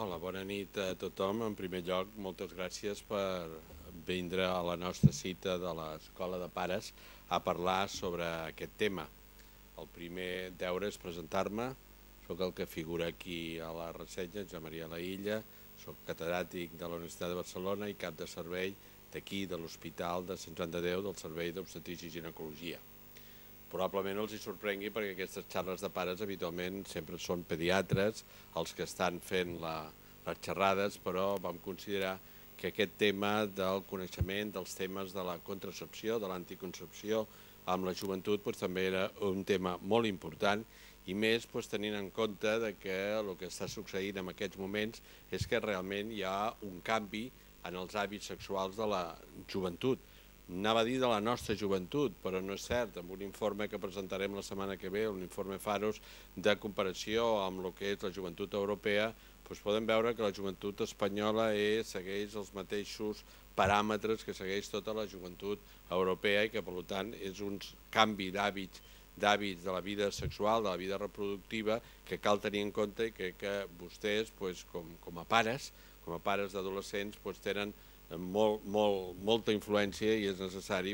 Hola, bona nit a tothom. En primer lloc, moltes gràcies per vindre a la nostra cita de l'Escola de Pares a parlar sobre aquest tema. El primer deure és presentar-me. Soc el que figura aquí a la ressenya, Josep Maria Laïlla, soc catedràtic de la Universitat de Barcelona i cap de servei d'aquí, de l'Hospital de Sant Joan de Déu, del Servei d'Obstetrícia i Ginecologia. Probablement els hi sorprengui perquè aquestes xarres de pares habitualment sempre són pediatres els que estan fent les xerrades, però vam considerar que aquest tema del coneixement, dels temes de la contracepció, de l'anticoncepció amb la joventut també era un tema molt important i més tenint en compte que el que està succeint en aquests moments és que realment hi ha un canvi en els hàbits sexuals de la joventut. Anava a dir de la nostra joventut, però no és cert. Amb un informe que presentarem la setmana que ve, un informe Pharos de comparació amb el que és la joventut europea, podem veure que la joventut espanyola segueix els mateixos paràmetres que segueix tota la joventut europea i que, per tant, és un canvi d'hàbits de la vida sexual, de la vida reproductiva, que cal tenir en compte i que vostès, com a pares d'adolescents, tenen molta influència i és necessari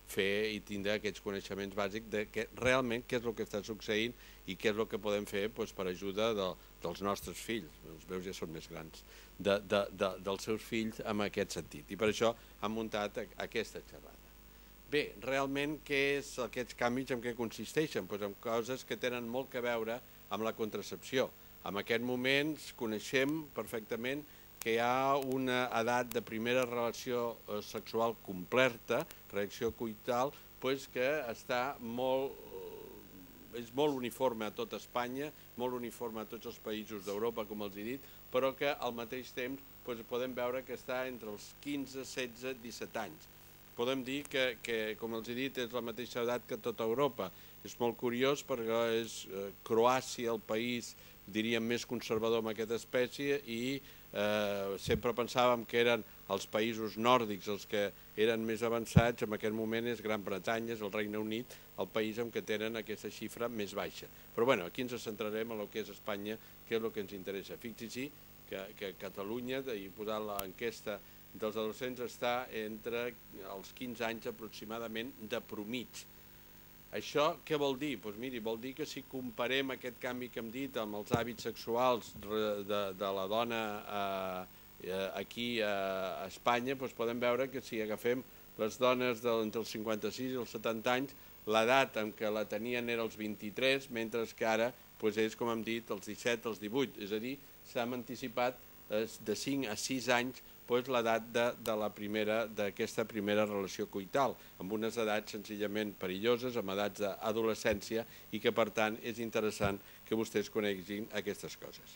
fer i tindre aquests coneixements bàsics de realment què és el que està succeint i què és el que podem fer per ajuda dels nostres fills, els meus ja són més grans, dels seus fills en aquest sentit. I per això han muntat aquesta xerrada. Bé, realment què és aquests canvis, en què consisteixen? En coses que tenen molt a veure amb la contracepció. En aquest moment coneixem perfectament que hi ha una edat de primera relació sexual completa, reacció coital, que és molt uniforme a tot Espanya, molt uniforme a tots els països d'Europa, com els he dit, però que al mateix temps podem veure que està entre els 15, 16, 17 anys. Podem dir que, com els he dit, és la mateixa edat que tota Europa. És molt curiós perquè és Croàcia el país, diríem, més conservador amb aquesta espècie i sempre pensàvem que eren els països nòrdics els que eren més avançats. En aquest moment és Gran Bretanya, és el Regne Unit, el país en què tenen aquesta xifra més baixa. Però bé, aquí ens centrarem en el que és Espanya, que és el que ens interessa. Fixi-s'hi que Catalunya, i posant l'enquesta dels adolescents, està entre els 15 anys aproximadament de promig. Això què vol dir? Doncs miri, vol dir que si comparem aquest canvi que hem dit amb els hàbits sexuals de la dona aquí a Espanya, podem veure que si agafem les dones entre els 56 i els 70 anys, l'edat en què la tenien era els 23, mentre que ara és, com hem dit, els 17, els 18. És a dir, s'han anticipat de 5 a 6 anys l'edat d'aquesta primera relació coital, amb unes edats senzillament perilloses, amb edats d'adolescència i que, per tant, és interessant que vostès coneguin aquestes coses.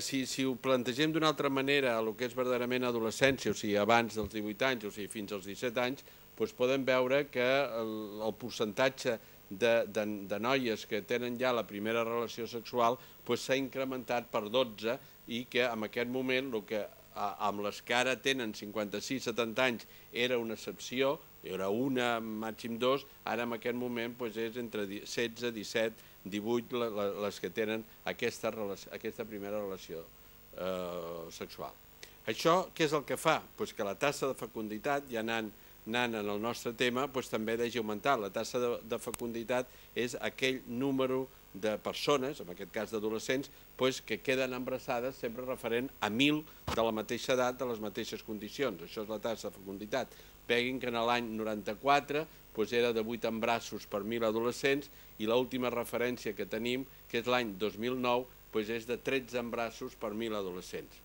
Si ho plantegem d'una altra manera, el que és verdaderament adolescència, o sigui, abans dels 18 anys, o sigui, fins als 17 anys, podem veure que el percentatge de noies que tenen ja la primera relació sexual s'ha incrementat per 12 i que en aquest moment el que amb les que ara tenen 56-70 anys era una excepció, era una, màxim dos, ara en aquest moment és entre 16, 17, 18 les que tenen aquesta primera relació sexual. Això què és el que fa? Que la taxa de fecunditat, ja anant en el nostre tema, també hagi augmentat. La taxa de fecunditat és aquell número de persones, en aquest cas d'adolescents, que queden embarassades sempre referent a 1.000 de la mateixa edat, de les mateixes condicions. Això és la taxa de fecunditat. Veguin que en l'any 94 era de 8 embarassos per 1.000 adolescents i l'última referència que tenim, que és l'any 2009, és de 13 embarassos per 1.000 adolescents.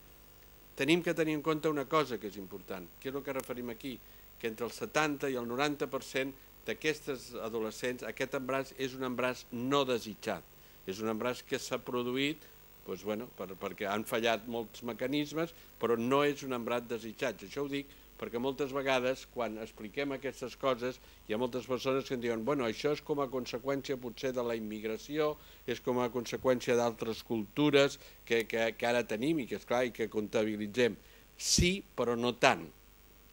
Tenim que tenir en compte una cosa que és important. Què és el que referim aquí? Que entre el 70 i el 90% d'aquestes adolescents, aquest embaràs és un embaràs no desitjat. És un embaràs que s'ha produït perquè han fallat molts mecanismes, però no és un embaràs desitjat. Això ho dic perquè moltes vegades, quan expliquem aquestes coses, hi ha moltes persones que em diuen bueno, això és com a conseqüència potser de la immigració, és com a conseqüència d'altres cultures que ara tenim i que, esclar, i que comptabilitzem. Sí, però no tant.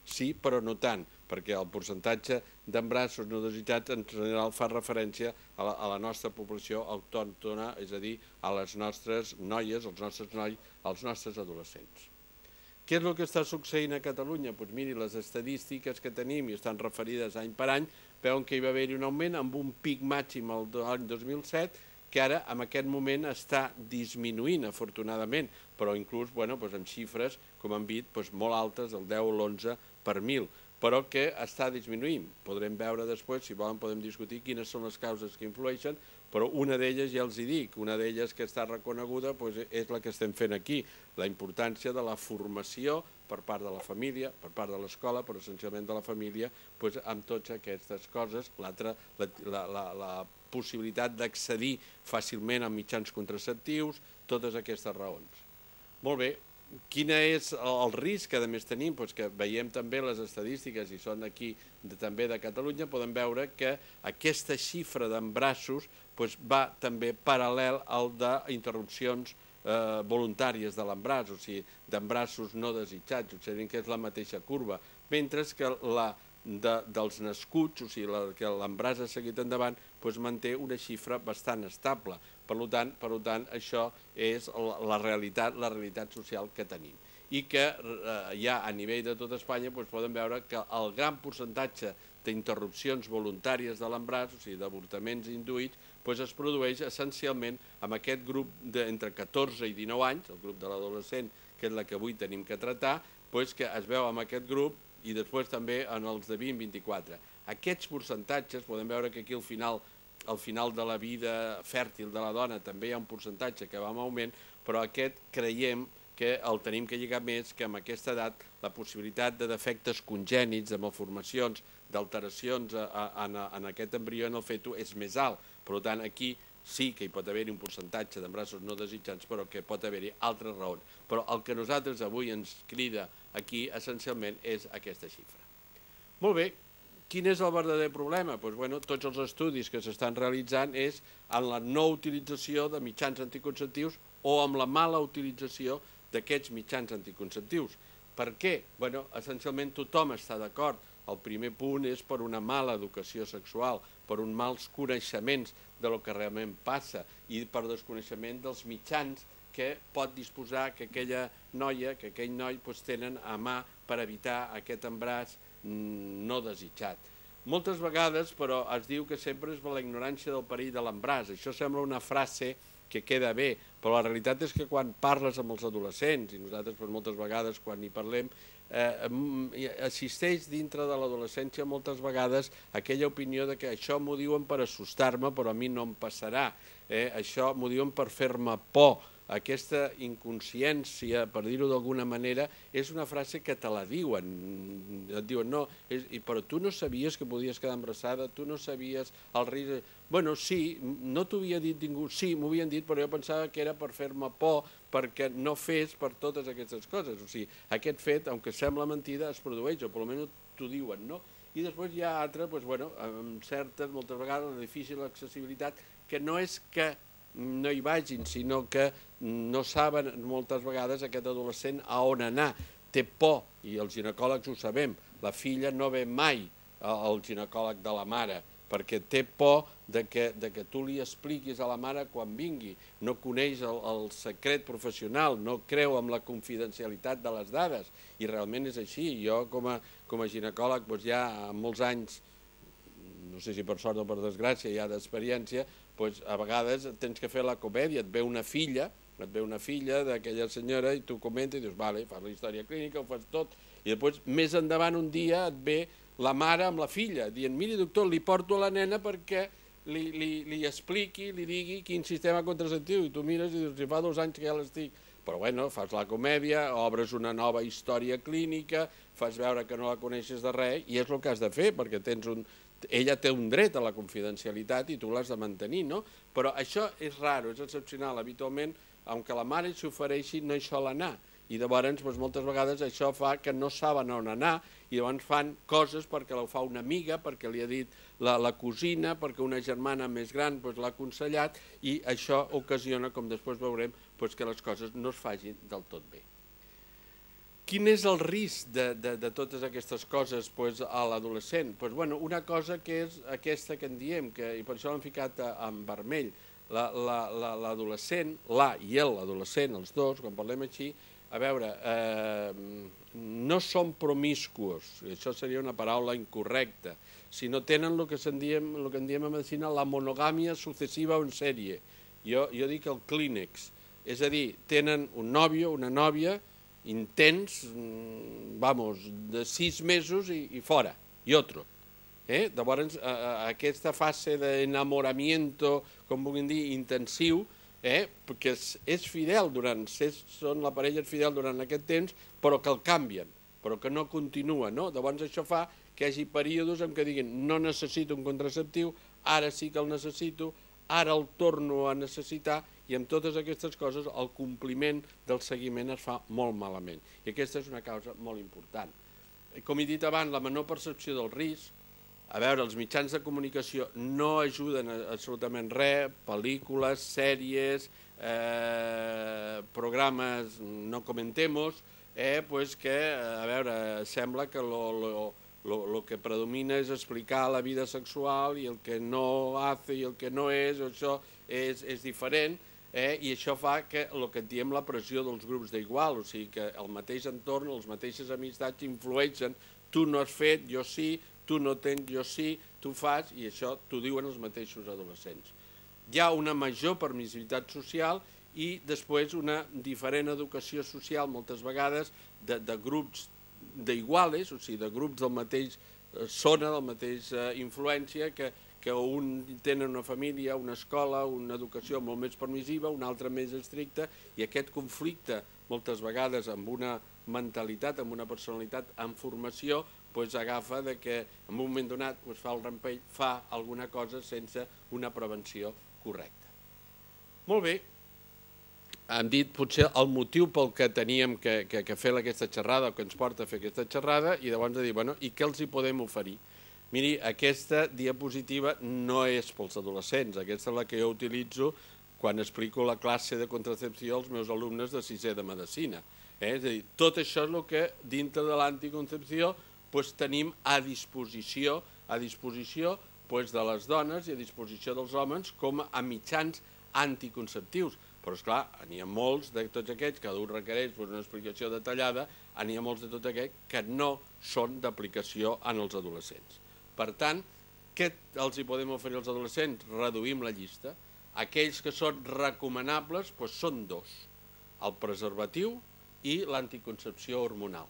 Sí, però no tant, perquè el percentatge d'embarassos no desitjats en general fa referència a la nostra població autòctona, és a dir, a les nostres noies, als nostres nois, als nostres adolescents. Què és el que està succeint a Catalunya? Doncs miri, les estadístiques que tenim i estan referides any per any, veuen que hi va haver-hi un augment amb un pic màxim l'any 2007, que ara en aquest moment està disminuint, afortunadament, però inclús amb xifres, com hem dit, molt altes, el 10 o l'11 per 1.000, però que està disminuint. Podrem veure després, si volen podem discutir quines són les causes que influeixen, però una d'elles ja els hi dic, una d'elles que està reconeguda és la que estem fent aquí, la importància de la formació per part de la família, per part de l'escola, però essencialment de la família, amb totes aquestes coses. L'altra, la possibilitat d'accedir fàcilment a mitjans contraceptius, totes aquestes raons. Molt bé, quin és el risc que a més tenim? Que veiem també les estadístiques, i són aquí també de Catalunya, podem veure que aquesta xifra d'embarassos va també paral·lel al d'interrupcions voluntàries de l'embaràs, o sigui, d'embarassos no desitjats, observin que és la mateixa curva, mentre que la dels nascuts, o sigui, que l'embaràs ha seguit endavant, manté una xifra bastant estable. Per tant, això és la realitat social que tenim. I que ja a nivell de tot Espanya podem veure que el gran percentatge d'interrupcions voluntàries de l'embaràs, o sigui, d'avortaments induïts, es produeix essencialment amb aquest grup d'entre 14 i 19 anys, el grup de l'adolescent, que és la que avui tenim que tractar, que es veu amb aquest grup i després també en els de 20-24. Aquests percentatges, podem veure que aquí al final de la vida fèrtil de la dona també hi ha un percentatge que va en augment, però aquest creiem que el tenim que lligar més que amb aquesta edat la possibilitat de defectes congènits, de malformacions, d'alteracions en aquest embrió, en el feto, és més alt. Per tant, aquí sí que hi pot haver-hi un percentatge d'embarassos no desitjats, però que pot haver-hi altres raons. Però el que nosaltres avui ens crida aquí, essencialment, és aquesta xifra. Molt bé, quin és el verdader problema? Tots els estudis que s'estan realitzant és en la no utilització de mitjans anticonceptius o amb la mala utilització d'aquests mitjans anticonceptius. Per què? Essencialment tothom està d'acord. El primer punt és per una mala educació sexual, per uns mals coneixements del que realment passa i per desconeixement dels mitjans que pot disposar que aquella noia, que aquell noi tenen a mà per evitar aquest embaràs no desitjat. Moltes vegades, però, es diu que sempre és per la ignorància del perill de l'embaràs. Això sembla una frase que queda bé, però la realitat és que quan parles amb els adolescents, i nosaltres moltes vegades quan hi parlem, assisteix dintre de l'adolescència moltes vegades aquella opinió de que això m'ho diuen per assustar-me però a mi no em passarà, això m'ho diuen per fer-me por. Aquesta inconsciència, per dir-ho d'alguna manera, és una frase que te la diuen. Et diuen, no, però tu no sabies que podies quedar embarassada, tu no sabies el risc... Bueno, sí, no t'ho havia dit ningú, sí, m'ho havien dit, però jo pensava que era per fer-me por, perquè no fes per totes aquestes coses. O sigui, aquest fet, aunque sembla mentida, es produeix, o almenys t'ho diuen, no? I després hi ha altres, amb certes, moltes vegades, la difícil accessibilitat, que no és que no hi vagin, sinó que no saben moltes vegades aquest adolescent a on anar, té por, i els ginecòlegs ho sabem, la filla no ve mai al ginecòleg de la mare, perquè té por que tu li expliquis a la mare quan vingui, no coneix el secret professional, no creu en la confidencialitat de les dades, i realment és així. Jo com a ginecòleg ja molts anys, no sé si per sort o per desgràcia ja d'experiència, a vegades tens que fer la comèdia, et ve una filla d'aquella senyora i tu comentes i dius, vale, fas la història clínica, ho fas tot, i després més endavant un dia et ve la mare amb la filla, dient, miri doctor, li porto a la nena perquè li expliqui, li digui quin sistema contraceptiu, i tu mires i dius, si fa 2 anys que ja l'estic, però bueno, fas la comèdia, obres una nova història clínica, fas veure que no la coneixes de res, i és el que has de fer, perquè ella té un dret a la confidencialitat i tu l'has de mantenir, no? Però això és raro, és excepcional. Habitualment, aunque la mare s'ofereixi, no hi sol anar. I llavors, moltes vegades, això fa que no saben on anar i llavors fan coses perquè ho fa una amiga, perquè li ha dit la cosina, perquè una germana més gran l'ha aconsellat i això ocasiona, com després veurem, que les coses no es facin del tot bé. Quin és el risc de totes aquestes coses a l'adolescent? Una cosa que és aquesta que en diem, i per això l'hem ficat en vermell, l'adolescent, i l'adolescent, els dos, quan parlem així, a veure, no són promiscuos, això seria una paraula incorrecta, sinó tenen el que en diem a medicina la monogàmia successiva o en sèrie. Jo dic el clínex, és a dir, tenen un nòvio, una nòvia, intens, de 6 mesos i fora, i otro. Llavors, aquesta fase d'enamoramiento, com vulguin dir, intensiu, perquè és fidel són la parella fidel durant aquest temps, però que el canvien, però que no continua. Llavors això fa que hi hagi períodes en què diguin no necessito un contraceptiu, ara sí que el necessito, ara el torno a necessitar, i amb totes aquestes coses el compliment del seguiment es fa molt malament. I aquesta és una causa molt important. Com he dit abans, la menor percepció del risc, a veure, els mitjans de comunicació no ajuden absolutament res, pel·lícules, sèries, programes, no comentemos, que, a veure, sembla que el que predomina és explicar la vida sexual i el que no hace i el que no és, això és diferent, i això fa que el que en diem la pressió dels grups d'igual, o sigui que el mateix entorn, les mateixes amistats influeixen, tu no has fet, jo sí, tu no tens, jo sí, tu fas, i això t'ho diuen els mateixos adolescents. Hi ha una major permissivitat social i després una diferent educació social, moltes vegades, de grups d'iguales, o sigui, de grups del mateix zona, de la mateixa influència, que un tenen una família, una escola, una educació molt més permissiva, una altra més estricta, i aquest conflicte, moltes vegades amb una mentalitat, amb una personalitat en formació, agafa que en un moment donat fa el rampell, fa alguna cosa sense una prevenció correcta. Molt bé, hem dit potser el motiu pel que teníem que fer aquesta xerrada, o que ens porta a fer aquesta xerrada, i llavors de dir, i què els hi podem oferir? Miri, aquesta diapositiva no és pels adolescents, aquesta és la que jo utilitzo quan explico la classe de contracepció als meus alumnes de 6è de medicina. És a dir, tot això és el que dintre de l'anticoncepció tenim a disposició de les dones i a disposició dels homes com a mitjans anticonceptius. Però, esclar, n'hi ha molts de tots aquests, cada un requereix una explicació detallada, n'hi ha molts de tots aquests que no són d'aplicació en els adolescents. Per tant, què els hi podem oferir als adolescents? Reduïm la llista. Aquells que són recomanables són 2, el preservatiu i l'anticoncepció hormonal.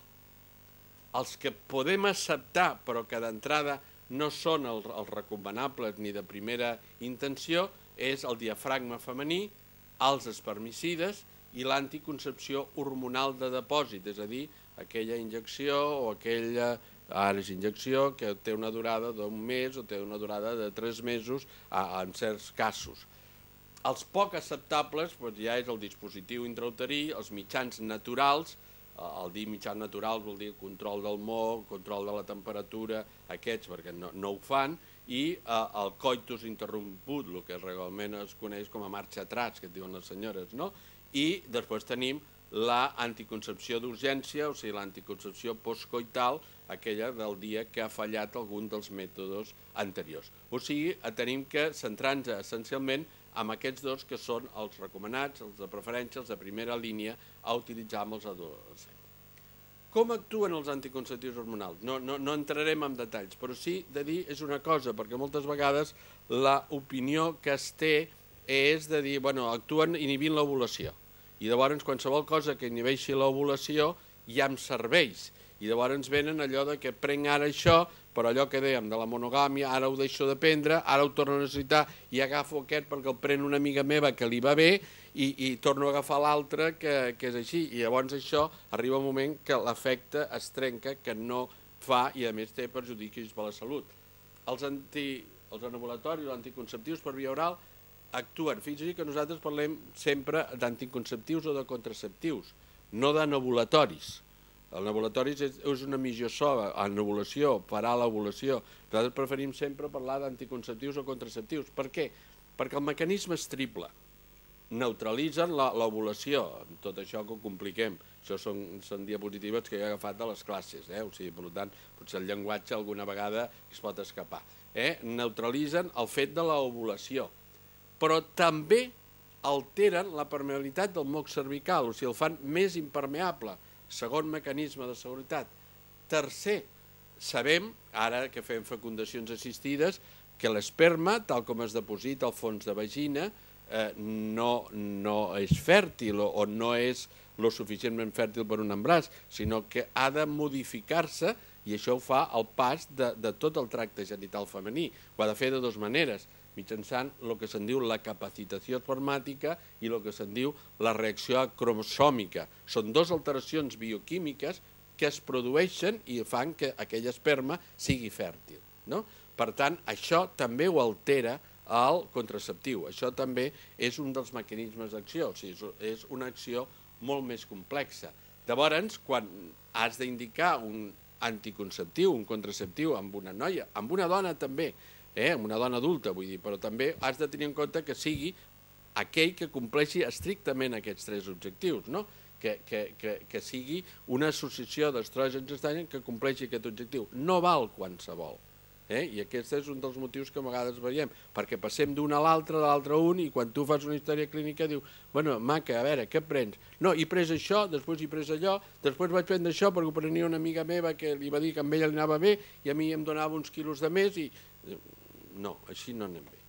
Els que podem acceptar, però que d'entrada no són els recomanables ni de primera intenció, és el diafragma femení, els espermicides i l'anticoncepció hormonal de depòsit, és a dir, aquella injecció o aquella injecció que té una durada d'un mes o té una durada de 3 mesos en certs casos. Els poc acceptables ja és el dispositiu intrauterí, els mitjans naturals. El dir mitjans naturals vol dir control del moc, control de la temperatura, aquests perquè no ho fan, i el coitus interromput, el que realment es coneix com a marxa atrás, que diuen les senyores, i després tenim l'anticoncepció d'urgència, o sigui, l'anticoncepció postcoital, aquella del dia que ha fallat algun dels mètodes anteriors. O sigui, tenim que centrar-nos essencialment amb aquests 2 que són els recomanats, els de preferència, els de primera línia a utilitzar amb els adolescents. Com actuen els anticonceptius hormonals? No entrarem en detalls, però sí de dir és una cosa, perquè moltes vegades l'opinió que es té és de dir, actuen inhibint l'ovulació, i llavors qualsevol cosa que inhibeixi l'ovulació ja em serveix, i llavors venen allò que prenc ara això, però allò que dèiem de la monogàmia, ara ho deixo de prendre, ara ho torno a necessitar i agafo aquest perquè el pren una amiga meva que li va bé i torno a agafar l'altre que és així. I llavors això arriba un moment que l'efecte es trenca, que no fa i a més té perjudicis per la salut. Els anovulatoris, els anticonceptius per via oral actuen. Fins que nosaltres parlem sempre d'anticonceptius o de contraceptius, no d'anovulatoris. El anovulatori és una mitjana, anovulació, parar l'ovulació. Nosaltres preferim sempre parlar d'anticonceptius o contraceptius. Per què? Perquè el mecanisme és triple. Neutralitzen l'ovulació, tot això que ho compliquem. Això són diapositives que jo he agafat de les classes, o sigui, per tant, potser el llenguatge alguna vegada es pot escapar. Neutralitzen el fet de l'ovulació, però també alteren la permeabilitat del moc cervical, o sigui, el fan més impermeable, segon mecanisme de seguretat. Tercer, sabem, ara que fem fecundacions assistides, que l'esperma, tal com es deposita al fons de vagina, no és fèrtil o no és lo suficientment fèrtil per un embràs, sinó que ha de modificar-se i això ho fa el pas de tot el tracte genital femení. Ho ha de fer de dues maneres, mitjançant el que se'n diu la capacitació espermàtica i el que se'n diu la reacció cromosòmica. Són dues alteracions bioquímiques que es produeixen i fan que aquell esperma sigui fèrtil. Per tant, això també ho altera el contraceptiu. Això també és un dels mecanismes d'acció, o sigui, és una acció molt més complexa. Llavors, quan has d'indicar un anticonceptiu, un contraceptiu amb una noia, amb una dona també, amb una dona adulta, vull dir, però també has de tenir en compte que sigui aquell que compleixi estrictament aquests tres objectius, que sigui una associació d'estrògens i estrògens que compleixi aquest objectiu. No val qualsevol. I aquest és un dels motius que a vegades veiem, perquè passem d'un a l'altre, de l'altre a un, i quan tu fas una història clínica diu, bueno, maca, a veure, què prens? No, he pres això, després he pres allò, després vaig prendre això perquè ho prenia una amiga meva que li va dir que a ella li anava bé i a mi em donava uns quilos de més i... No, així no anem bé.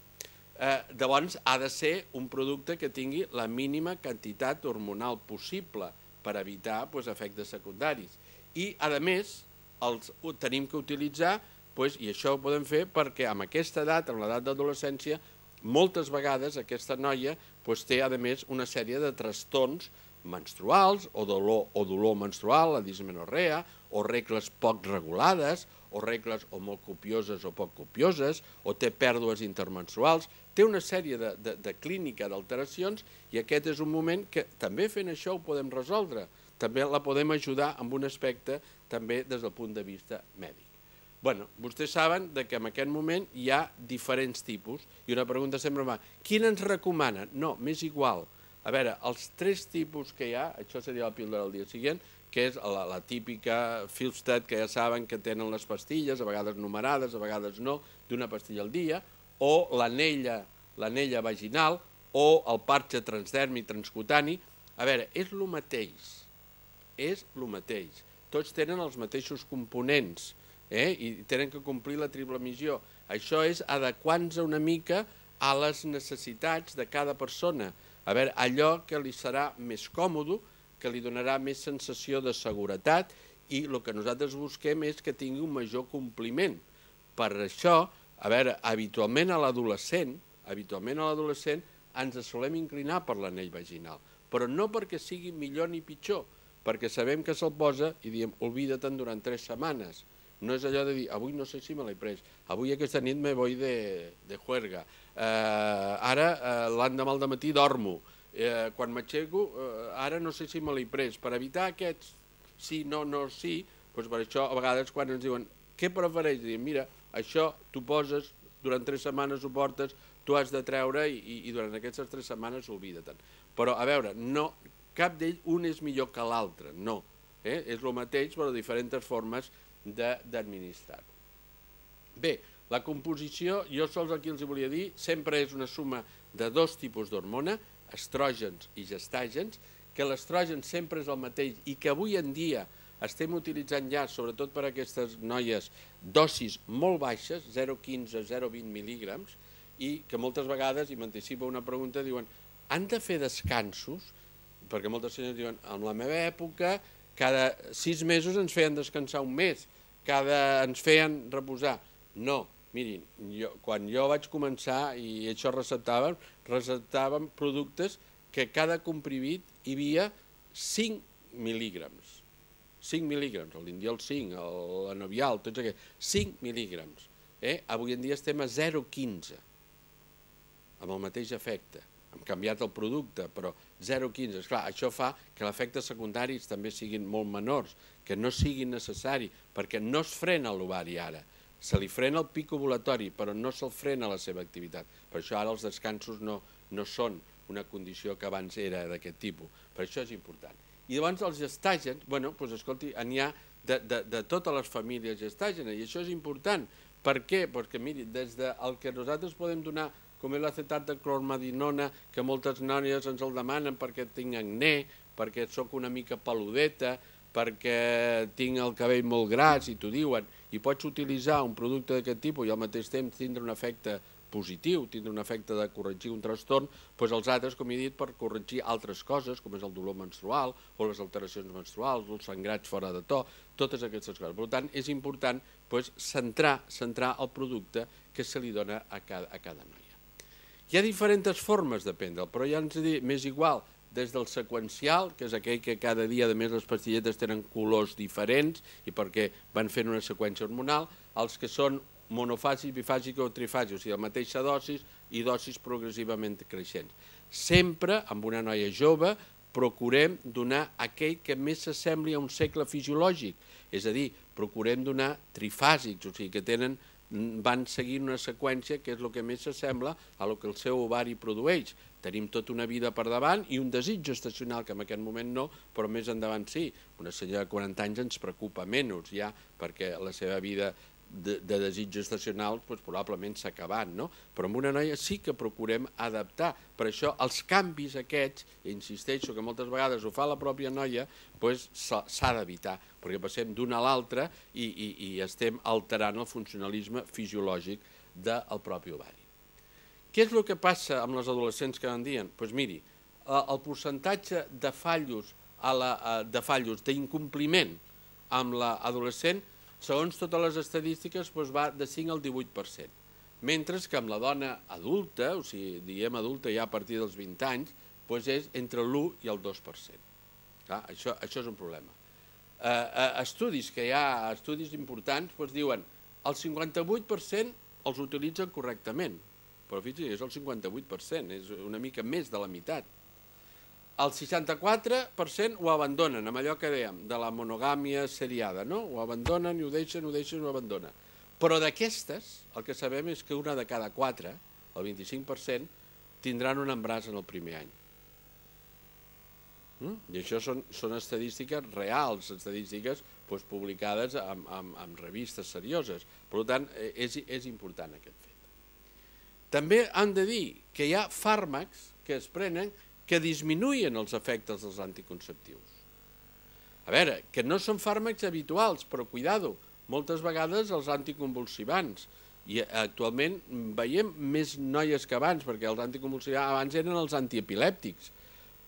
Llavors ha de ser un producte que tingui la mínima quantitat hormonal possible per evitar efectes secundaris. I, a més, els tenim que utilitzar, i això ho podem fer perquè amb aquesta edat, amb l'edat d'adolescència, moltes vegades aquesta noia té, a més, una sèrie de trastorns menstruals o dolor menstrual, la dismenorrea, o regles poc regulades, o regles o molt copioses o poc copioses, o té pèrdues intermenstruals, té una sèrie de clínica d'alteracions i aquest és un moment que també fent això ho podem resoldre, també la podem ajudar amb un aspecte també des del punt de vista mèdic. Bé, vostès saben que en aquest moment hi ha diferents tipus i una pregunta sempre va, quin ens recomanen? No, m'és igual. A veure, els tres tipus que hi ha, això seria la píldora del dia següent, que és la típica Filpsted, que ja saben que tenen les pastilles, a vegades numerades, a vegades no, d'una pastilla al dia, o l'anella vaginal, o el parche transdèrmic transcutani. A veure, és el mateix. Tots tenen els mateixos components, i tenen que complir la triple missió. Això és adequant-se una mica a les necessitats de cada persona. A veure, allò que li serà més còmode, que li donarà més sensació de seguretat i el que nosaltres busquem és que tingui un major compliment. Per això, a veure, habitualment a l'adolescent ens solem inclinar per l'anell vaginal, però no perquè sigui millor ni pitjor, perquè sabem que se'l posa i diem, oblida-te'n durant 3 setmanes. No és allò de dir, avui no sé si me l'he pres, avui aquesta nit me voy de juerga, ara l'endemà al matí dormo, quan m'aixeco ara no sé si me l'he pres. Per evitar aquests sí, no, no, sí, per això a vegades quan ens diuen què prefereix? Diem, mira, això t'ho poses, durant 3 setmanes ho portes, tu has de treure i durant aquestes 3 setmanes oblida-te'n. Però a veure, cap d'ell un és millor que l'altre, no. És el mateix però de diferents formes d'administrar-ho. Bé, la composició, jo sols aquí els volia dir, sempre és una suma de 2 tipus d'hormona, estrògens i gestàgens, que l'estrogen sempre és el mateix i que avui en dia estem utilitzant ja, sobretot per a aquestes noies, dosis molt baixes, 0,15, 0,20 mil·lígrams, i que moltes vegades, i m'anticipa una pregunta, diuen, han de fer descansos? Perquè moltes senyores diuen, en la meva època, cada 6 mesos ens feien descansar un mes, ens feien reposar. No, mirin, quan jo vaig començar i això receptàvem productes que cada comprimit hi havia 5 mil·lígrams. 5 mil·lígrams, l'Indiol 5, l'Anovial, tots aquests, 5 mil·lígrams. Avui en dia estem a 0,15, amb el mateix efecte. Hem canviat el producte, però 0,15. Esclar, això fa que els efectes secundaris també siguin molt menors, que no siguin necessaris, perquè no es frena l'ovari ara. Se li frena el pic ovulatori, però no se'l frena la seva activitat. Per això ara els descansos no són una condició que abans era d'aquest tipus. Per això és important. I llavors els gestàgens, bueno, doncs escolti, n'hi ha de totes les famílies gestàgenes, i això és important. Per què? Perquè, miri, des del que nosaltres podem donar, com és l'acetat de clormadinona, que moltes noies ens el demanen perquè tinc acné, perquè sóc una mica peludeta, perquè tinc el cabell molt gras, i t'ho diuen, i pots utilitzar un producte d'aquest tipus i al mateix temps tindre un efecte positiu, tindre un efecte de corregir un trastorn, doncs els altres, com he dit, per corregir altres coses, com és el dolor menstrual o les alteracions menstruals, els sangrats fora de to, totes aquestes coses. Per tant, és important centrar el producte que se li dona a cada noia. Hi ha diferents formes de prendre'l, però ja ens dit, m'és igual, des del seqüencial, que és aquell que cada dia, a més, les pastilletes tenen colors diferents i perquè van fent una seqüència hormonal, els que són monofàsics, bifàsics o trifàsics, o sigui, la mateixa dosis i dosis progressivament creixents. Sempre, amb una noia jove, procurem donar aquell que més s'assembli a un cicle fisiològic, és a dir, procurem donar trifàsics, o sigui, que van seguint una seqüència que és el que més s'assembla a el que el seu ovari produeix. Tenim tota una vida per davant i un desig gestacional, que en aquest moment no, però més endavant sí. Una senyora de 40 anys ens preocupa menys ja, perquè la seva vida de desig gestacional probablement s'ha acabat, no? Però amb una noia sí que procurem adaptar. Per això els canvis aquests, insisteixo que moltes vegades ho fa la pròpia noia, s'ha d'evitar, perquè passem d'una a l'altra i estem alterant el funcionalisme fisiològic del propi ovari. Què és el que passa amb les adolescents cada dia? Doncs miri, el percentatge de fallos, d'incompliment amb l'adolescent, segons totes les estadístiques, va de 5 al 18%, mentre que amb la dona adulta, o sigui, diem adulta ja a partir dels 20 anys, és entre l'1 i el 2%. Això és un problema. Estudis que hi ha, estudis importants, diuen el 58% els utilitzen correctament, però fixi, és el 58%, és una mica més de la meitat. El 64% ho abandonen, amb allò que dèiem, de la monogàmia seriada, no? Ho abandonen i ho deixen, ho abandonen. Però d'aquestes, el que sabem és que una de cada 4, el 25%, tindran un embaràs en el primer any. I això són estadístiques reals, estadístiques publicades en revistes serioses. Per tant, és important aquest fet. També han de dir que hi ha fàrmacs que es prenen que disminuïen els efectes dels anticonceptius. A veure, que no són fàrmacs habituals, però cuidado, moltes vegades els anticonvulsivants, i actualment veiem més noies que abans, perquè els anticonvulsivants abans eren els antiepilèptics,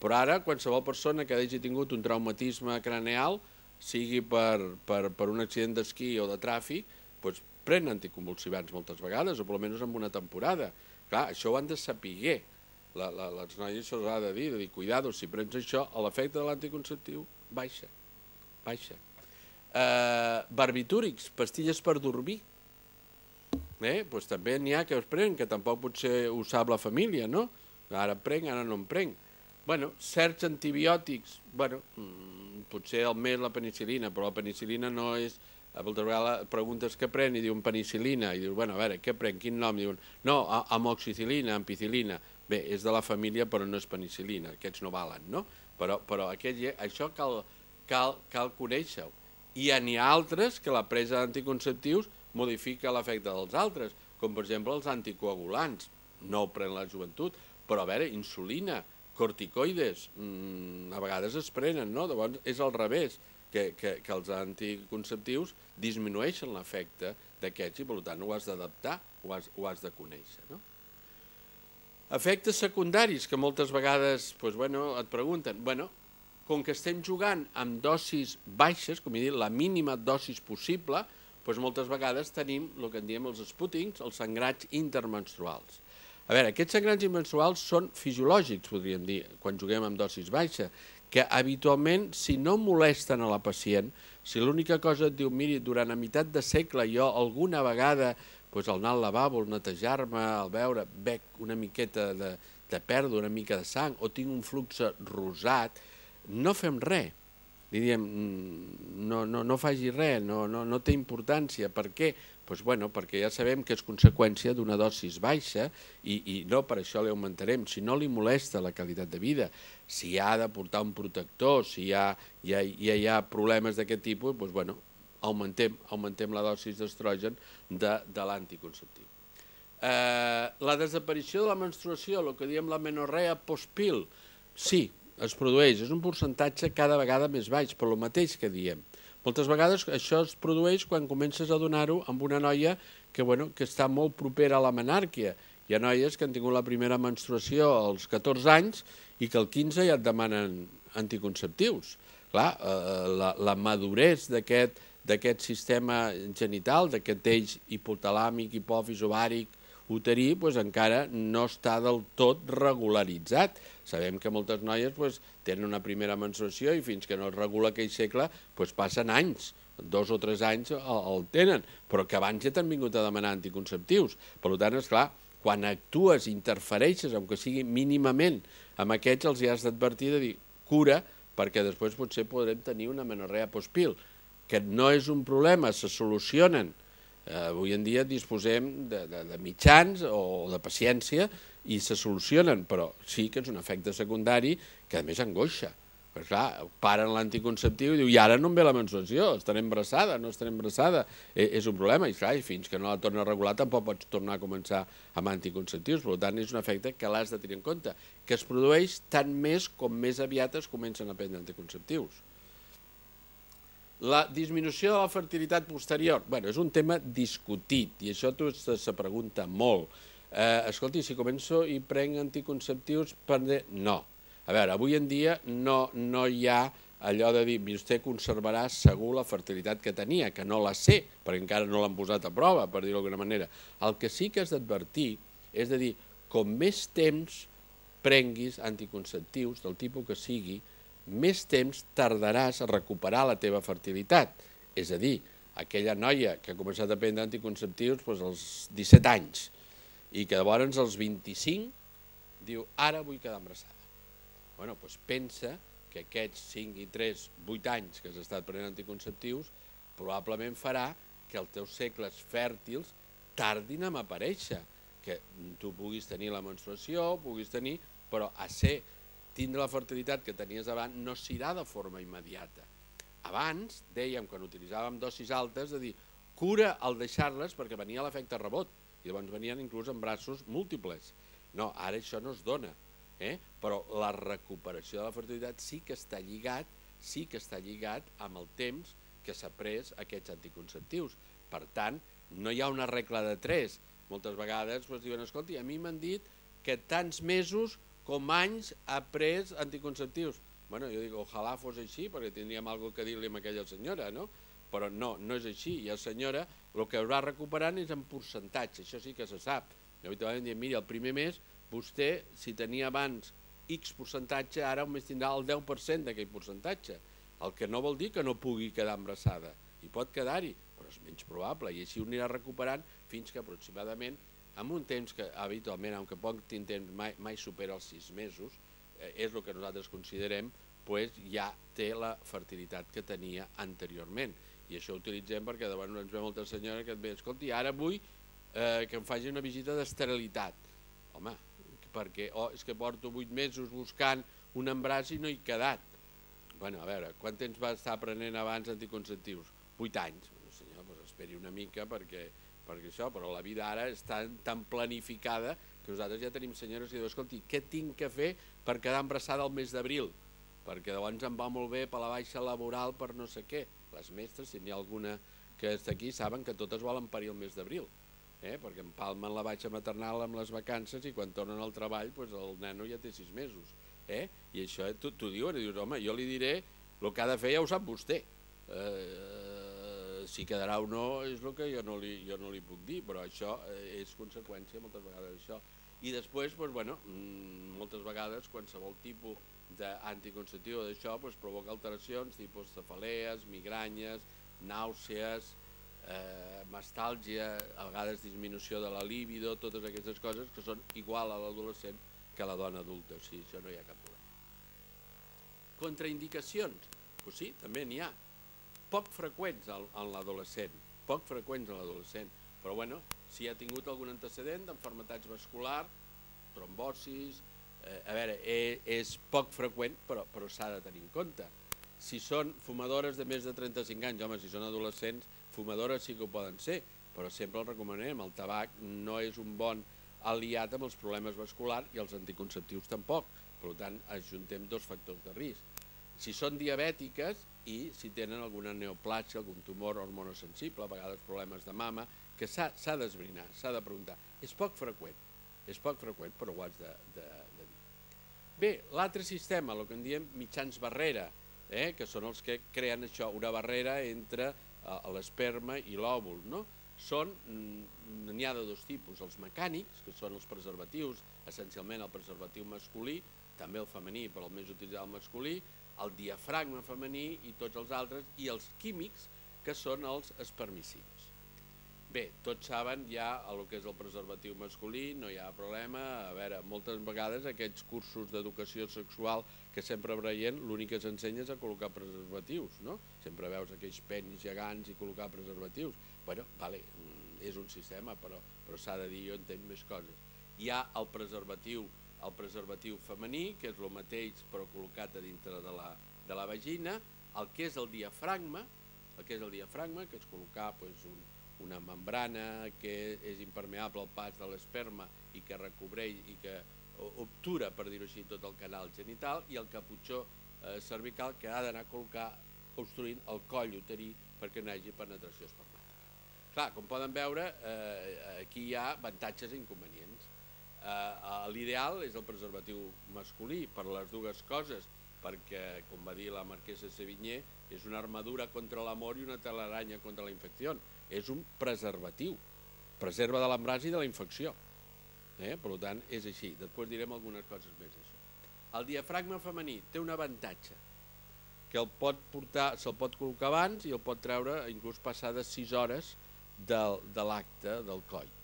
però ara qualsevol persona que hagi tingut un traumatisme craneal, sigui per un accident d'esquí o de tràfic, pren anticonvulsivants moltes vegades, o almenys en una temporada. Clar, això ho han de saber. Les noies això s'ha de dir, cuidado, si prens això, l'efecte de l'anticonceptiu baixa. Barbitúrics, pastilles per dormir. També n'hi ha que es prenen, que tampoc potser ho sap la família, no? Ara prenc, ara no em prenc. Certs antibiòtics, potser el més la penicil·lina, però la penicil·lina no és... Moltes vegades preguntes què pren i diuen penicil·lina, i dius, a veure, què pren, quin nom? Diuen, no, amoxicil·lina, ampicil·lina. Bé, és de la família però no és penicil·lina, aquests no valen, no? Però això cal conèixer-ho. I n'hi ha altres que la presa d'anticonceptius modifica l'efecte dels altres, com per exemple els anticoagulants, no ho pren la joventut, però a veure, insulina, corticoides, a vegades es prenen, no? Llavors és al revés, que els anticonceptius disminueixen l'efecte d'aquests i per tant ho has d'adaptar, ho has de conèixer, no? Efectes secundaris que moltes vegades et pregunten, com que estem jugant amb dosis baixes, com he dit, la mínima dosis possible, moltes vegades tenim el que en diem els spútings, els sangrats intermenstruals. A veure, aquests sangrats intermenstruals són fisiològics, podríem dir, quan juguem amb dosis baixa, que habitualment, si no molesten a la pacient, si l'única cosa et diu, miri, durant la meitat de segle jo alguna vegada al anar al lavabo, al netejar-me, al veure, bec una miqueta de pèrdua, una mica de sang, o tinc un flux rosat, no fem res. Li diem, no faci res, no té importància. Per què? Perquè ja sabem que és conseqüència d'una dosis baixa i no per això li augmentarem. Si no li molesta la qualitat de vida, si ha de portar un protector, si ja hi ha problemes d'aquest tipus, augmentem la dosis d'estrogen de l'anticonceptiu. La desaparició de la menstruació, el que diem la menorrea post-pil, sí, es produeix, és un percentatge cada vegada més baix, per el mateix que diem. Moltes vegades això es produeix quan comences a donar-ho amb una noia que està molt propera a la menàrquia. Hi ha noies que han tingut la primera menstruació als 14 anys i que al 15 ja et demanen anticonceptius. Clar, la maduresa d'aquest sistema genital, d'aquest eix hipotalàmic, hipòfis, ovàric, uterí, encara no està del tot regularitzat. Sabem que moltes noies tenen una primera menstruació i fins que no es regula aquell cicle passen anys, 2 o 3 anys el tenen, però que abans ja t'han vingut a demanar anticonceptius. Per tant, esclar, quan actues, interfereixes, aunque sigui mínimament, amb aquests els has d'advertir de dir cura, perquè després potser podrem tenir una menorrea post-pil, que no és un problema, se solucionen. Avui en dia disposem de mitjans o de paciència i se solucionen, però sí que és un efecte secundari que a més angoixa. Perquè clar, paren l'anticonceptiu i diu, i ara no em ve la menstruació, estaré embarassada, no estaré embarassada. És un problema, i clar, fins que no la torna a regular tampoc pots tornar a començar amb anticonceptius, per tant és un efecte que l'has de tenir en compte, que es produeix tant més com més aviat es comencen a prendre anticonceptius. La disminució de la fertilitat posterior, és un tema discutit i això se pregunta molt. Escolti, si començo i prenc anticonceptius, no. A veure, avui en dia no hi ha allò de dir vostè conservarà segur la fertilitat que tenia, que no la sé, perquè encara no l'han posat a prova, per dir-ho d'alguna manera. El que sí que has d'advertir és de dir, com més temps prenguis anticonceptius, del tipus que sigui, més temps tardaràs a recuperar la teva fertilitat. És a dir, aquella noia que ha començat a prendre anticonceptius als 17 anys i que llavors als 25 diu, ara vull quedar embarassada. Pensa que aquests 5 i 3, 8 anys que has estat prenent anticonceptius probablement farà que els teus segles fèrtils tardin a aparèixer, que tu puguis tenir la menstruació, però tindre la fertilitat que tenies abans no serà de forma immediata. Abans, dèiem, quan utilitzàvem dosis altes, de dir, cura al deixar-les perquè venia l'efecte rebot, i llavors venien inclús embarassos múltiples. No, ara això no es dona, però la recuperació de la fertilitat sí que està lligat amb el temps que s'ha pres aquests anticonceptius. Per tant, no hi ha una regla de 3. Moltes vegades diuen, escolti, a mi m'han dit que tants mesos com anys ha pres anticonceptius. Jo dic, ojalà fos així, perquè tindríem alguna cosa a dir-li a aquella senyora, no? Però no és així. I la senyora el que haurà recuperant és en percentatge, això sí que se sap. Habitualment diem, mira, el primer mes, vostè, si tenia abans X percentatge, ara només tindrà el 10% d'aquell percentatge. El que no vol dir que no pugui quedar embarassada. Hi pot quedar-hi, però és menys probable, i així ho anirà recuperant fins que aproximadament amb un temps que habitualment, aunque poc temps mai supera els 6 mesos, és el que nosaltres considerem, ja té la fertilitat que tenia anteriorment. I això ho utilitzem perquè davant ens ve molta senyora que et ve, escolti, ara vull que em faci una visita d'esterilitat. Home, perquè és que porto 8 mesos buscant un embaràs i no he quedat. A veure, quant temps va estar prenent abans anticonceptius? 8 anys. Senyor, esperi una mica perquè això, però la vida ara està tan planificada que nosaltres ja tenim senyores que diuen, escolti, què tinc que fer per quedar embarassada al mes d'abril? Perquè llavors em va molt bé per la baixa laboral, per no sé què. Les mestres, si n'hi ha alguna que està aquí, saben que totes volen parir el mes d'abril, perquè empalmen la baixa maternal amb les vacances i quan tornen al treball el neno ja té 6 mesos. I això t'ho diuen, i dius, home, jo li diré el que ha de fer ja ho sap vostè. Si quedarà o no és el que jo no li puc dir, però això és conseqüència moltes vegades d'això. I després, moltes vegades, qualsevol tipus d'anticonceptiu d'això provoca alteracions, tipus cefalees, migranyes, nàusees, mastàlgia, a vegades disminució de la libido, totes aquestes coses que són igual a l'adolescent que a la dona adulta, o sigui, això no hi ha cap problema. Contraindicacions? Doncs sí, també n'hi ha. Poc freqüents en l'adolescent, poc freqüents en l'adolescent, però bueno, si ha tingut algun antecedent d'enfermetats vasculars, trombosis, a veure, és poc freqüent, però s'ha de tenir en compte. Si són fumadores de més de 35 anys, home, si són adolescents, fumadores sí que ho poden ser, però sempre el recomanem, el tabac no és un bon aliat amb els problemes vasculars i els anticonceptius tampoc, per tant, ajuntem dos factors de risc. Si són diabètiques i si tenen alguna neoplàsia, algun tumor hormonosensible, a vegades problemes de mama, que s'ha d'esbrinar, s'ha de preguntar. És poc freqüent, però ho has de dir. Bé, l'altre sistema, el que en diem mitjans barrera, que són els que creen això, una barrera entre l'esperma i l'òvul, no? N'hi ha de dos tipus, els mecànics, que són els preservatius, essencialment el preservatiu masculí, també el femení, però el més utilitzat el masculí, el diafragma femení i tots els altres, i els químics, que són els espermicides. Bé, tots saben ja el que és el preservatiu masculí, no hi ha problema. A veure, moltes vegades aquests cursos d'educació sexual que sempre veiem, l'únic que s'ensenya és a col·locar preservatius, no? Sempre veus aquells penis gegants i col·locar preservatius. Bueno, vale, és un sistema, però s'ha de dir, jo entenc més coses. Hi ha el preservatiu femení, que és el mateix però col·locat a dintre de la vagina, el que és el diafragma, que és col·locar una membrana que és impermeable al pas de l'esperma i que recobreix i que obtura, per dir-ho així, tot el canal genital, i el caputxó cervical que ha d'anar a col·locar obstruint el coll uterí perquè no hi hagi penetració espermàtica. Clar, com poden veure, aquí hi ha avantatges i inconvenients. L'ideal és el preservatiu masculí per les dues coses, perquè, com va dir la marquesa Sevigné, és una armadura contra l'amor i una telaranya contra la infecció. És un preservatiu, preserva de l'embràs i de la infecció. Per tant, és així. Després direm algunes coses més d'això. El diafragma femení té un avantatge, que se'l pot col·locar abans i el pot treure inclús passades 6 hores de l'acte del coit.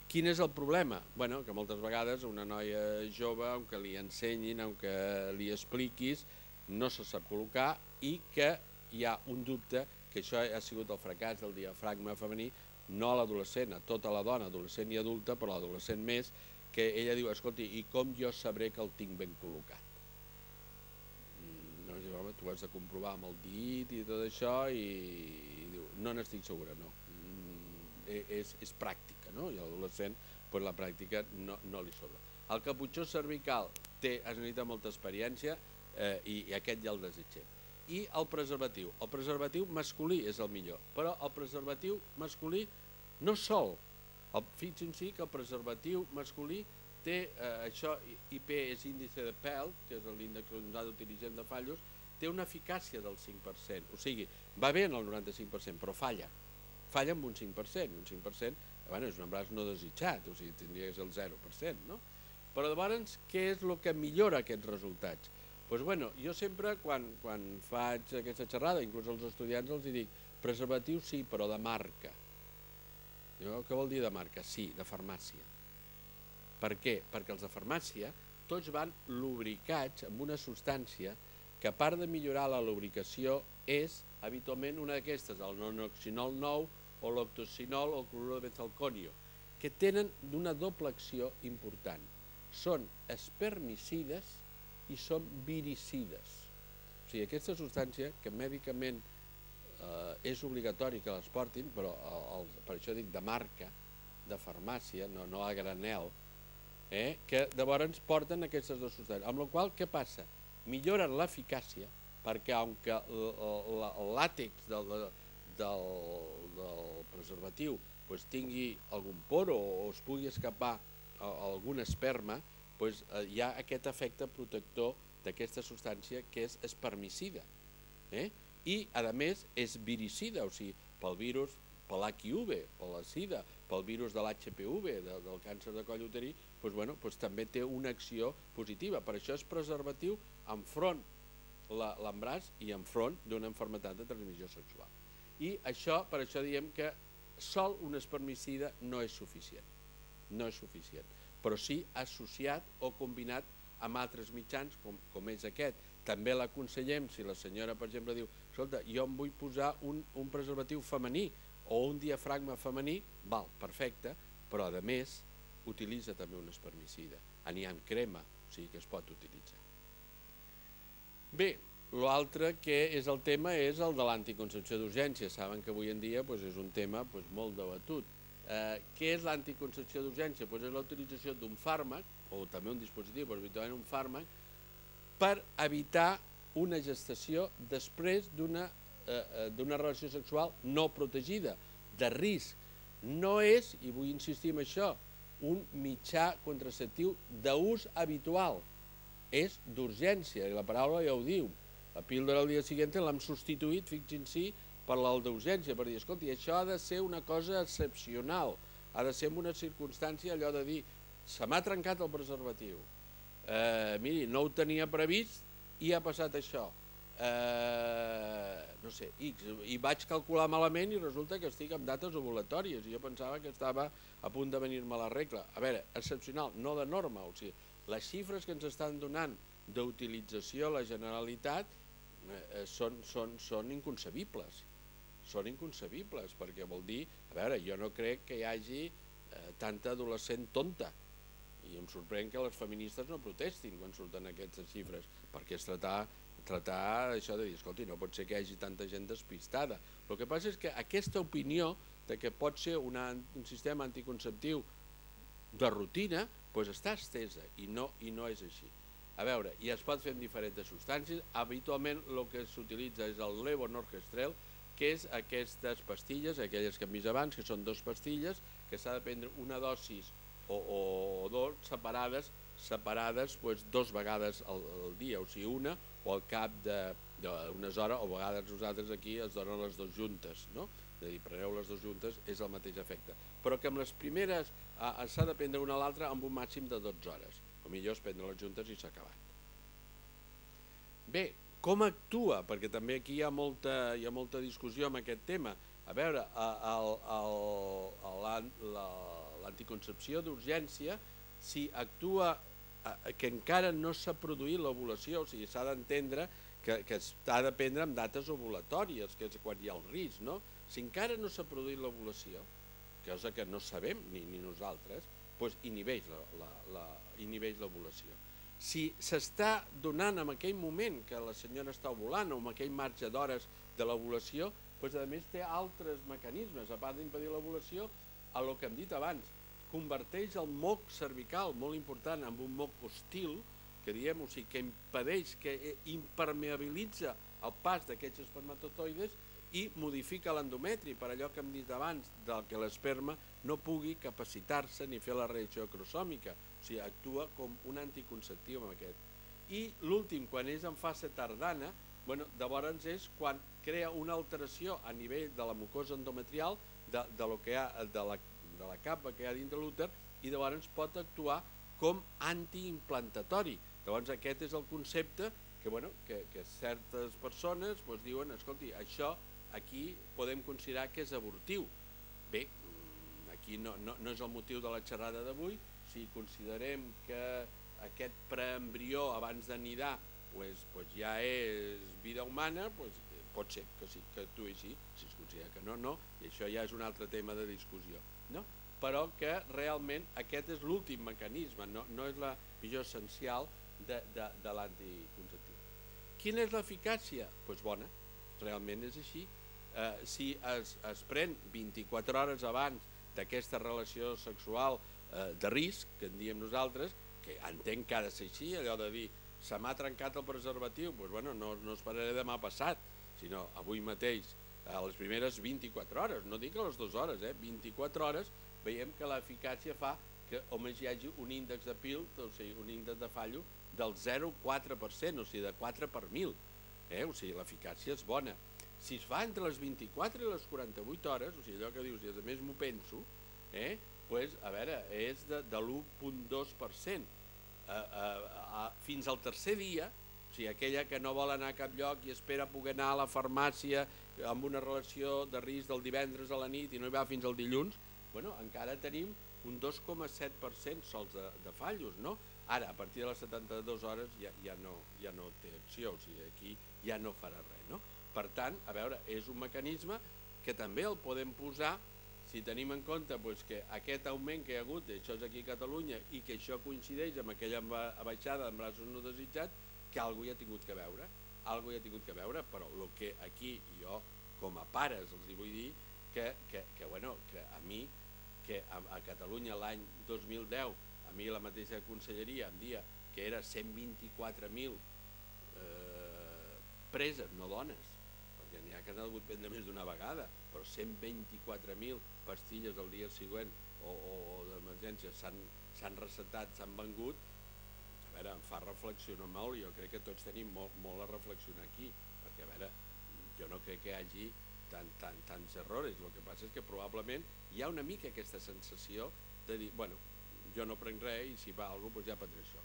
Quin és el problema? Bueno, que moltes vegades una noia jove, aunque li ensenyin, aunque li expliquis, no se sap col·locar i que hi ha un dubte que això ha sigut el fracàs del diafragma femení, no a l'adolescent, a tota la dona, adolescent i adulta, però l'adolescent més, que ella diu, escolti, i com jo sabré que el tinc ben col·locat? Tu has de comprovar amb el dit i tot això i diu, no n'estic segura, no. És pràctica, no? I a l'adolescent la pràctica no li sobra. El caputxó cervical es necessita molta experiència i aquest ja el desitgem. I el preservatiu masculí és el millor, però el preservatiu masculí no sol. Fixin-s'hi que el preservatiu masculí té això, IP és índice de pèl, que és l'índex d'utilitzem de fallos, té una eficàcia del 5%, o sigui, va bé en el 95%, però falla amb un 5%, un 5% és un embràs no desitjat, o sigui, tindria que ser el 0%, no? Però llavors, què és el que millora aquests resultats? Doncs bueno, jo sempre, quan faig aquesta xerrada, inclús als estudiants els dic, preservatiu sí, però de marca. Què vol dir de marca? Sí, de farmàcia. Per què? Perquè els de farmàcia tots van lubricats amb una substància que a part de millorar la lubricació és habitualment una d'aquestes, el nonoxinol 9 o l'octocinol o el clorur de benzalcònio, que tenen una doble acció important. Són espermicides i són viricides. O sigui, aquesta substància, que mèdicament és obligatori que les portin, però per això dic de marca, de farmàcia, no a granel, que llavors porten aquestes dues substàncies. Amb la qual cosa, què passa? Milloren l'eficàcia, perquè aunque el làtex del preservatiu tingui algun poro o es pugui escapar algun esperma, hi ha aquest efecte protector d'aquesta substància que és espermicida. I, a més, és viricida, o sigui, pel virus, per l'HIV, per la SIDA, pel virus de l'HPV, del càncer de coll uterí, també té una acció positiva. Per això és preservatiu enfront l'embràs i enfront d'una malaltia de transmissió sexual. I per això diem que sol un espermicida no és suficient. No és suficient. Però sí associat o combinat amb altres mitjans, com és aquest. També l'aconsellem si la senyora, per exemple, diu escolta, jo em vull posar un preservatiu femení o un diafragma femení, val, perfecte, però a més utilitza també un espermicida. N'hi ha crema, o sigui que es pot utilitzar. Bé, l'altre que és el tema és el de l'anticoncepció d'urgència. Saben que avui en dia és un tema molt debatut. Què és l'anticoncepció d'urgència? És la utilització d'un fàrmac, o també un dispositiu, però habitualment un fàrmac, per evitar una gestació després d'una relació sexual no protegida, de risc. No és, i vull insistir en això, un mitjà contraceptiu d'ús habitual. És d'urgència, i la paraula ja ho diu. La píldora al dia següent l'hem substituït, fixin-s'hi, per l'al d'urgència, per dir, escolti, això ha de ser una cosa excepcional, ha de ser en una circumstància allò de dir, se m'ha trencat el preservatiu, miri, no ho tenia previst i ha passat això, no sé, i vaig calcular malament i resulta que estic amb dates ovulatòries i jo pensava que estava a punt de venir-me la regla. A veure, excepcional, no de norma, o sigui, les xifres que ens estan donant d'utilització a la Generalitat són inconcebibles. Són inconcebibles, perquè vol dir, a veure, jo no crec que hi hagi tanta adolescent tonta, i em sorprèn que les feministes no protestin quan surten aquestes xifres, perquè és tratar això de dir, escolti, no pot ser que hi hagi tanta gent despistada. El que passa és que aquesta opinió de que pot ser un sistema anticonceptiu de rutina, està estesa, i no és així. A veure, i es pot fer amb diferents substàncies. Habitualment el que s'utilitza és el levonorgestrel, que és aquestes pastilles, aquelles que hem vist abans, que són 2 pastilles, que s'ha de prendre una dosis o 2 separades 2 vegades al dia, o sigui una, o al cap d'unes hores, o a vegades nosaltres aquí es donen les 2 juntes, no? És a dir, preneu les 2 juntes, és el mateix efecte. Però que amb les primeres s'ha de prendre una a l'altra amb un màxim de 12 hores. El millor és prendre les juntes i s'ha acabat. Bé, com actua? Perquè també aquí hi ha molta discussió amb aquest tema. A veure, l'anticoncepció d'urgència, si actua que encara no s'ha produït l'ovulació, o sigui, s'ha d'entendre que s'ha de prendre amb dates ovulatòries, que és quan hi ha el risc, no? Si encara no s'ha produït l'ovulació, cosa que no sabem ni nosaltres, doncs inhibeix l'ovulació. Si s'està donant en aquell moment que la senyora està ovulant o en aquell marge d'hores de l'ovulació, doncs a més té altres mecanismes, a part d'impedir l'ovulació, el que hem dit abans, converteix el moc cervical, molt important, en un moc hostil, que diem, o sigui, que impedeix, que impermeabilitza el pas d'aquests espermatozoides i modifica l'endometri, per allò que hem dit abans, que l'esperma no pugui capacitar-se ni fer la reacció cromosòmica, o sigui, actua com un anticonceptiu amb aquest. I l'últim, quan és en fase tardana, llavors és quan crea una alteració a nivell de la mucosa endometrial, de la capa que hi ha dins de l'úter, i llavors pot actuar com antiimplantatori. Llavors aquest és el concepte que certes persones diuen, escolti, això aquí podem considerar que és abortiu. Bé, aquí no és el motiu de la xerrada d'avui. Si considerem que aquest preembrió abans de nidar ja és vida humana, pot ser que sí, que actuï així. Si es considera que no, i això ja és un altre tema de discussió. Però que realment aquest és l'últim mecanisme, no és la visió essencial de l'anticonceptiu. Quina és l'eficàcia? Doncs bona, realment és així. Si es pren 24 hores abans d'aquesta relació sexual de risc, que en diem nosaltres, que entenc que ha de ser així, allò de dir, se m'ha trencat el preservatiu, doncs no esperaré demà passat, sinó avui mateix, a les primeres 24 hores, no dic a les 2 hores, 24 hores, veiem que l'eficàcia fa que només hi hagi un índex de PIL, o sigui, un índex de fallo del 0,4%, o sigui, de 4 per 1.000. O sigui, l'eficàcia és bona. Si es fa entre les 24 i les 48 hores, o sigui, allò que dius, i a més m'ho penso, doncs, a veure, és de l'1,2%. Fins al tercer dia, o sigui, aquella que no vol anar a cap lloc i espera poder anar a la farmàcia amb una relació de risc del divendres a la nit i no hi va fins al dilluns, encara tenim un 2,7% sols de fallos, no? Ara, a partir de les 72 hores ja no té acció, o sigui, aquí ja no farà res, no? Per tant, a veure, és un mecanisme que també el podem posar si tenim en compte que aquest augment que hi ha hagut, això és aquí a Catalunya, i que això coincideix amb aquella baixada d'embarassos no desitjats, que alguna cosa hi ha tingut que veure. Alguna cosa hi ha tingut que veure, però el que aquí jo, com a pares, els vull dir que a mi, que a Catalunya l'any 2010, a mi la mateixa conselleria em dia que era 124.000 preses, no dones, perquè n'hi ha que han hagut prendre més d'una vegada, però 124.000 pastilles al dia següent o d'emergència s'han recetat, s'han vengut. A veure, em fa reflexionar molt, jo crec que tots tenim molt a reflexionar aquí, perquè a veure, jo no crec que hi hagi tants errors, el que passa és que probablement hi ha una mica aquesta sensació de dir, bueno, jo no prenc res i si va alguna cosa ja prendré això,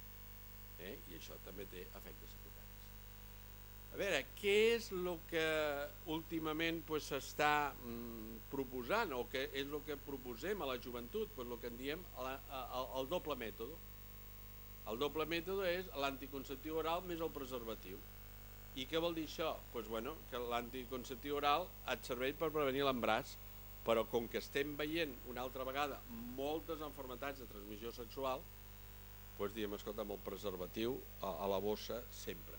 i això també té efectes secundaris. A veure, què és el que últimament s'està proposant, o què és el que proposem a la joventut? El que en diem el doble mètode. El doble mètode és l'anticonceptiu oral més el preservatiu. I què vol dir això? Que l'anticonceptiu oral et serveix per prevenir l'embaràs, però com que estem veient una altra vegada moltes malalties de transmissió sexual, diem, escolta, amb el preservatiu a la bossa sempre.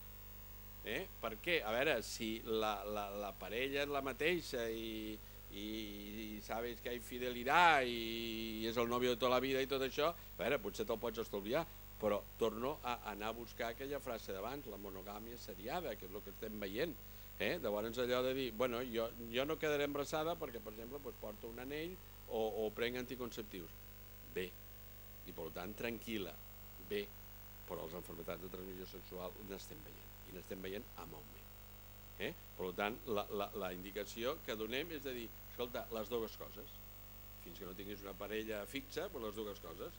Per què? A veure, si la parella és la mateixa i sabes que hi ha fidelitat i és el nòvio de tota la vida i tot això, a veure, potser te'l pots estalviar, però torno a anar a buscar aquella frase d'abans, la monogàmia seriada, que és el que estem veient. Llavors allò de dir, bueno, jo no quedaré embarassada perquè, per exemple, porto un anell o prenc anticonceptius. Bé, i per tant, tranquil·la, bé, però les malalties de transmissió sexual n'estem veient, i n'estem veient amb augment. Per tant, la indicació que donem és de dir, escolta, les dues coses, fins que no tinguis una parella fixa, les dues coses.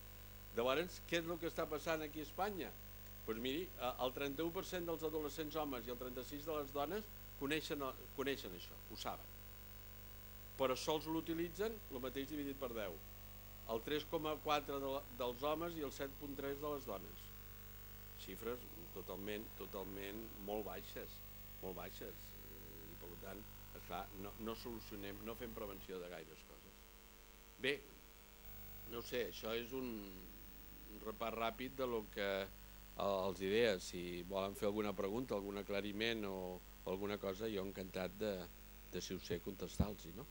Llavors, què és el que està passant aquí a Espanya? Doncs miri, el 31% dels adolescents homes i el 36% de les dones coneixen això, ho saben, però sols l'utilitzen el mateix dividit per 10, el 3,4% dels homes i el 7,3% de les dones. Xifres totalment molt baixes, i per tant, esclar, no solucionem, no fem prevenció de gaires coses. Bé, no ho sé, això és un repàs ràpid de lo que els idees. Si volen fer alguna pregunta, algun aclariment o alguna cosa, jo encantat de, si ho sé, contestar-los, no?